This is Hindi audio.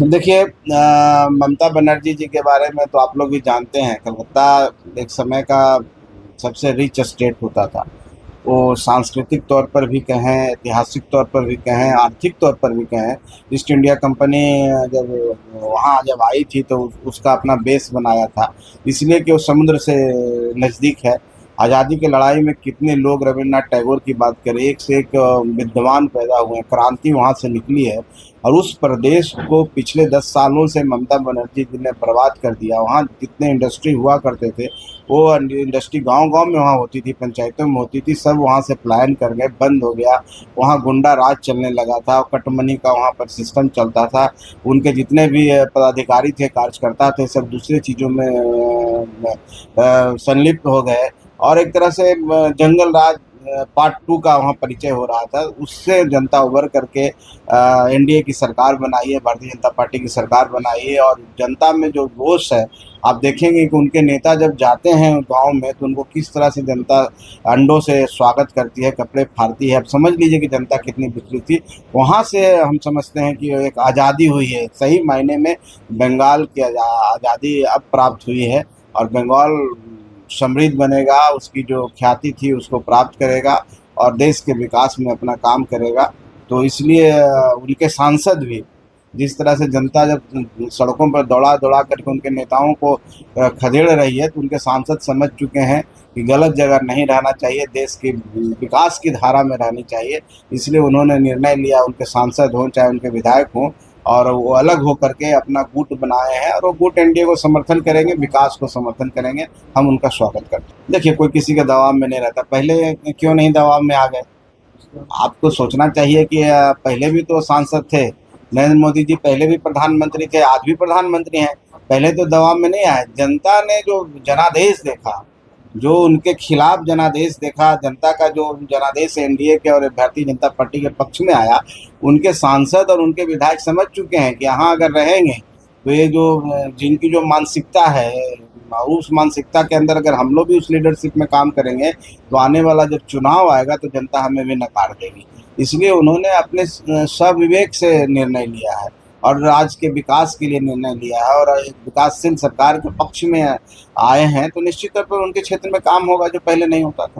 देखिए, ममता बनर्जी जी के बारे में तो आप लोग भी जानते हैं। कलकत्ता एक समय का सबसे रिच स्टेट होता था। वो सांस्कृतिक तौर पर भी कहें, ऐतिहासिक तौर पर भी कहें, आर्थिक तौर पर भी कहें। ईस्ट इंडिया कंपनी जब वहाँ जब आई थी तो उसका अपना बेस बनाया था, इसलिए कि वो समुद्र से नज़दीक है। आज़ादी की लड़ाई में कितने लोग, रविन्द्रनाथ टैगोर की बात करें, एक से एक विद्वान पैदा हुए हैं, क्रांति वहाँ से निकली है। और उस प्रदेश को पिछले 10 सालों से ममता बनर्जी जी ने बर्बाद कर दिया। वहाँ जितने इंडस्ट्री हुआ करते थे, वो इंडस्ट्री गांव-गांव में वहाँ होती थी, पंचायतों में होती थी, सब वहाँ से पलायन कर गए, बंद हो गया। वहाँ गुंडा राज चलने लगा था, कटमनी का वहाँ पर सिस्टम चलता था। उनके जितने भी पदाधिकारी थे, कार्यकर्ता थे, सब दूसरी चीज़ों में संलिप्त हो गए। और एक तरह से जंगल राज पार्ट 2 का वहाँ परिचय हो रहा था। उससे जनता उभर करके एनडीए की सरकार बनाई है, भारतीय जनता पार्टी की सरकार बनाई है। और जनता में जो रोष है, आप देखेंगे कि उनके नेता जब जाते हैं गांव में तो उनको किस तरह से जनता अंडों से स्वागत करती है, कपड़े फाड़ती है। अब समझ लीजिए कि जनता कितनी विचलित थी। वहाँ से हम समझते हैं कि एक आज़ादी हुई है, सही मायने में बंगाल की आज़ादी अब प्राप्त हुई है। और बंगाल समृद्ध बनेगा, उसकी जो ख्याति थी उसको प्राप्त करेगा और देश के विकास में अपना काम करेगा। तो इसलिए उनके सांसद भी जिस तरह से जनता जब सड़कों पर दौड़ा-दौड़ा करके उनके नेताओं को खदेड़ रही है, तो उनके सांसद समझ चुके हैं कि गलत जगह नहीं रहना चाहिए, देश की विकास की धारा में रहनी चाहिए। इसलिए उन्होंने निर्णय लिया, उनके सांसद हों चाहे उनके विधायक हों, और वो अलग होकर के अपना गुट बनाए हैं और वो गुट एनडीए को समर्थन करेंगे, विकास को समर्थन करेंगे। हम उनका स्वागत करते हैं। देखिए, कोई किसी के दबाव में नहीं रहता। पहले क्यों नहीं दबाव में आ गए? आपको सोचना चाहिए कि पहले भी तो सांसद थे। नरेंद्र मोदी जी पहले भी प्रधानमंत्री थे, आज भी प्रधानमंत्री हैं। पहले तो दबाव में नहीं आए। जनता ने जो जनादेश देखा, जो उनके खिलाफ जनादेश देखा, जनता का जो जनादेश एनडीए के और भारतीय जनता पार्टी के पक्ष में आया, उनके सांसद और उनके विधायक समझ चुके हैं कि यहाँ अगर रहेंगे तो ये जो जिनकी जो मानसिकता है, उस मानसिकता के अंदर अगर हम लोग भी उस लीडरशिप में काम करेंगे तो आने वाला जब चुनाव आएगा तो जनता हमें भी नकार देगी। इसलिए उन्होंने अपने स्वविवेक से निर्णय लिया है और राज्य के विकास के लिए निर्णय लिया है और एक विकासशील सरकार के पक्ष में आए हैं, तो निश्चित तौर पर उनके क्षेत्र में काम होगा जो पहले नहीं होता था।